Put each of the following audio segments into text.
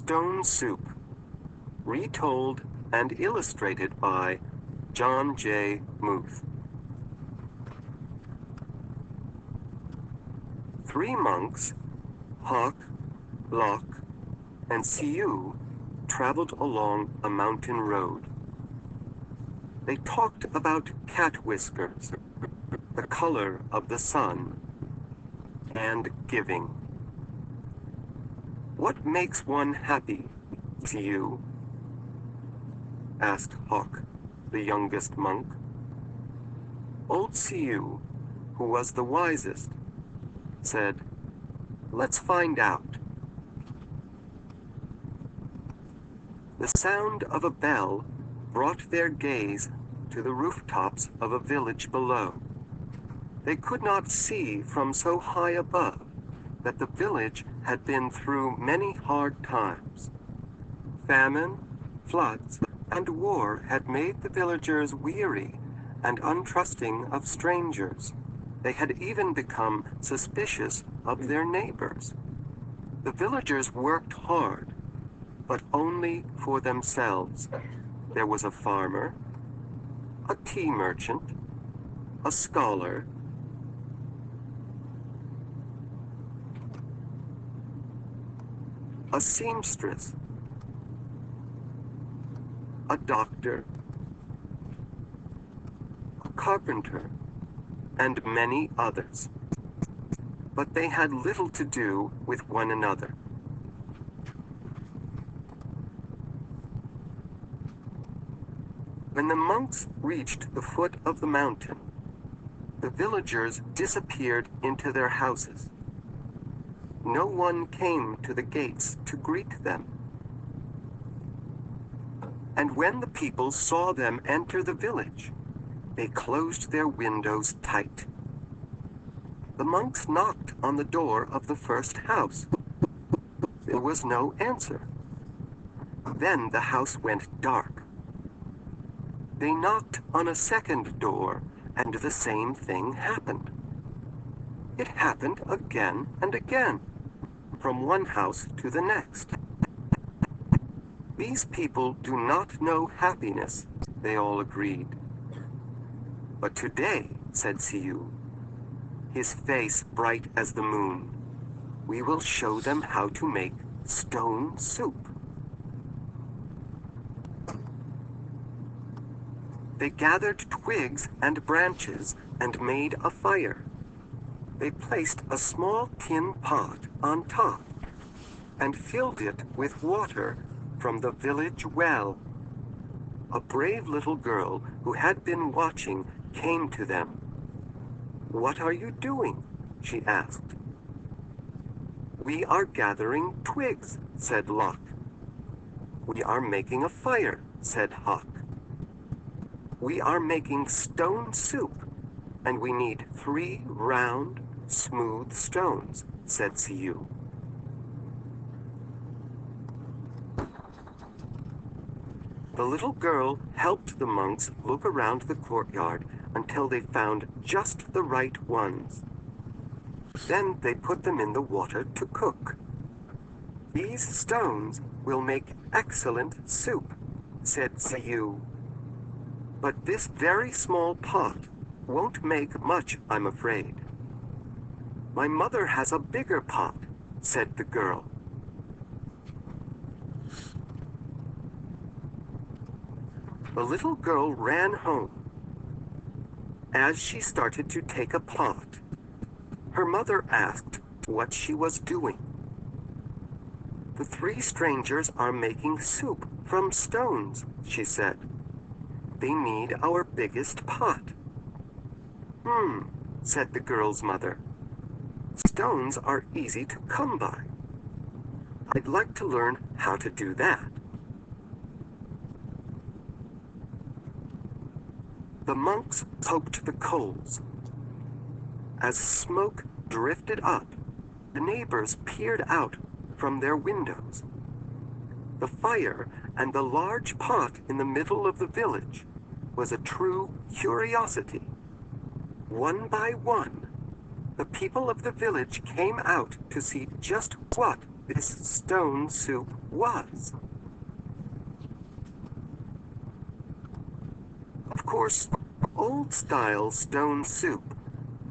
Stone Soup, retold and illustrated by John J. Muth. 3 monks, Hawk, Lock, and Siu, traveled along a mountain road. They talked about cat whiskers, the color of the sun, and giving. "What makes one happy, Siu?" asked Hawk, the youngest monk. Old Siu, who was the wisest, said, "Let's find out." The sound of a bell brought their gaze to the rooftops of a village below. They could not see from so high above that the village had been through many hard times. Famine, floods, and war had made the villagers weary and untrusting of strangers. They had even become suspicious of their neighbors. The villagers worked hard, but only for themselves. There was a farmer, a tea merchant, a scholar, a seamstress, a doctor, a carpenter, and many others. But they had little to do with one another. When the monks reached the foot of the mountain, the villagers disappeared into their houses. No one came to the gates to greet them. And when the people saw them enter the village, they closed their windows tight. The monks knocked on the door of the first house. There was no answer. Then the house went dark. They knocked on a second door, and the same thing happened. It happened again and again, from one house to the next. "These people do not know happiness," they all agreed. "But today," said Siu, his face bright as the moon, "we will show them how to make stone soup." They gathered twigs and branches and made a fire. They placed a small tin pot on top and filled it with water from the village well. A brave little girl who had been watching came to them. "What are you doing?" she asked. "We are gathering twigs," said Lock. "We are making a fire," said Hawk. "We are making stone soup, and we need 3 round, smooth stones," said Siu. The little girl helped the monks look around the courtyard until they found just the right ones. Then they put them in the water to cook. "These stones will make excellent soup," said Siu. "But this very small pot won't make much, I'm afraid." "My mother has a bigger pot," said the girl. The little girl ran home. As she started to take a pot, her mother asked what she was doing. "The 3 strangers are making soup from stones," she said. "They need our biggest pot." Said the girl's mother. "Stones are easy to come by. I'd like to learn how to do that." The monks poked the coals. As smoke drifted up, the neighbors peered out from their windows. The fire and the large pot in the middle of the village was a true curiosity. One by one, the people of the village came out to see just what this stone soup was. Of course, old-style stone soup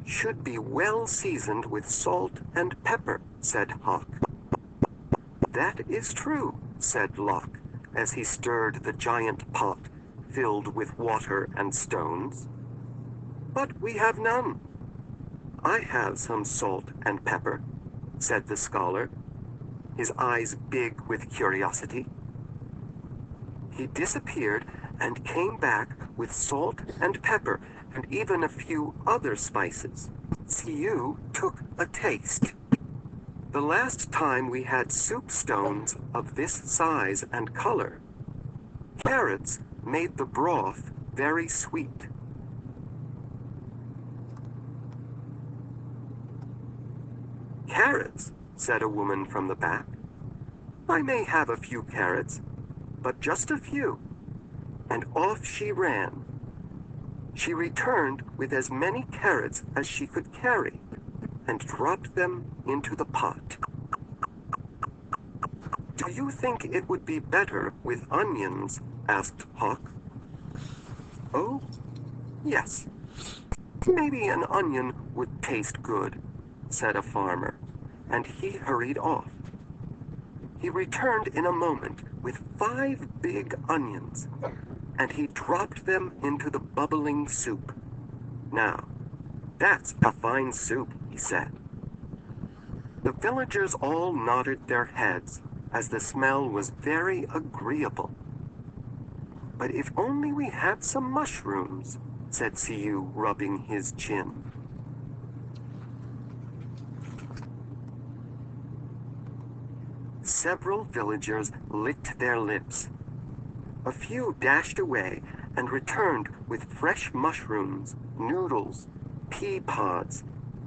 should be well seasoned with salt and pepper, said Hawk. That is true, said Lock, as he stirred the giant pot filled with water and stones. But we have none. I have some salt and pepper, said the scholar, his eyes big with curiosity. He disappeared and came back with salt and pepper and even a few other spices. Siu took a taste. The last time we had soup stones of this size and color, carrots made the broth very sweet. Carrots, said a woman from the back. I may have a few carrots, but just a few. And off she ran. She returned with as many carrots as she could carry and dropped them into the pot. Do you think it would be better with onions? Asked Hawk. Oh, yes. Maybe an onion would taste good, said a farmer, and he hurried off. He returned in a moment with 5 big onions, and he dropped them into the bubbling soup. Now, that's a fine soup, he said. The villagers all nodded their heads, as the smell was very agreeable. But if only we had some mushrooms, said Siu, rubbing his chin. Several villagers licked their lips. A few dashed away and returned with fresh mushrooms, noodles, pea pods,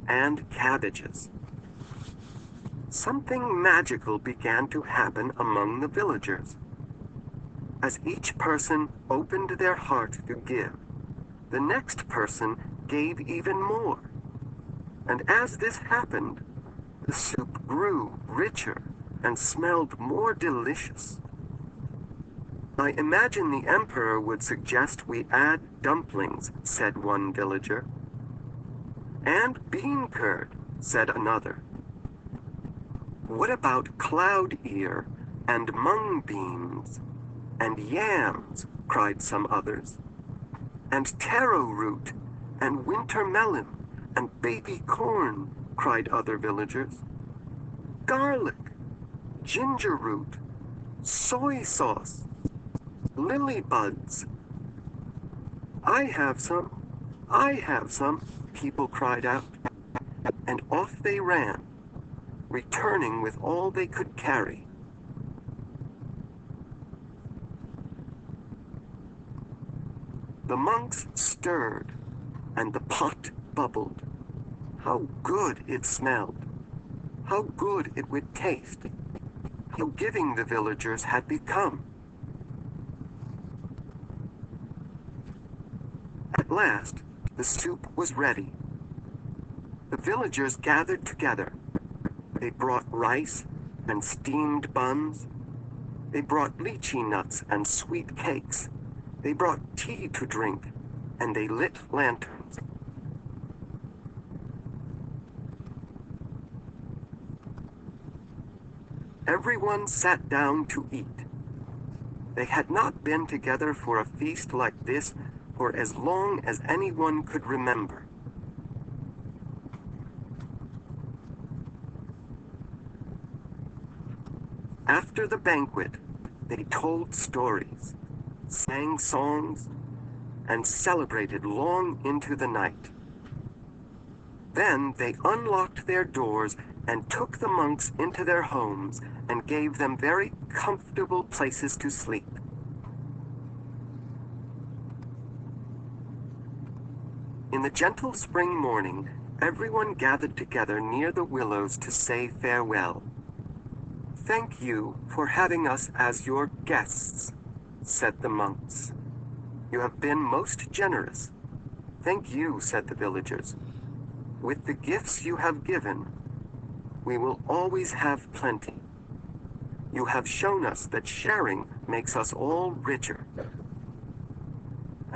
and cabbages. Something magical began to happen among the villagers. As each person opened their heart to give, the next person gave even more. And as this happened, the soup grew richer and smelled more delicious. I imagine the emperor would suggest we add dumplings, said one villager. And bean curd, said another. What about cloud ear and mung beans and yams, cried some others. And taro root and winter melon and baby corn, cried other villagers. Garlic, ginger root, soy sauce, lily buds. I have some, people cried out, and off they ran, returning with all they could carry. The monks stirred, and the pot bubbled. How good it smelled! How good it would taste! How giving the villagers had become! At last, the soup was ready. The villagers gathered together. They brought rice and steamed buns. They brought lychee nuts and sweet cakes. They brought tea to drink, and they lit lanterns. Everyone sat down to eat. They had not been together for a feast like this for as long as anyone could remember. After the banquet, they told stories, sang songs, and celebrated long into the night. Then they unlocked their doors and took the monks into their homes and gave them very comfortable places to sleep. In the gentle spring morning, everyone gathered together near the willows to say farewell. Thank you for having us as your guests, said the monks. You have been most generous. Thank you, said the villagers. With the gifts you have given, we will always have plenty. You have shown us that sharing makes us all richer.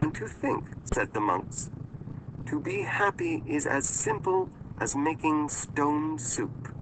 And to think, said the monks, to be happy is as simple as making stone soup.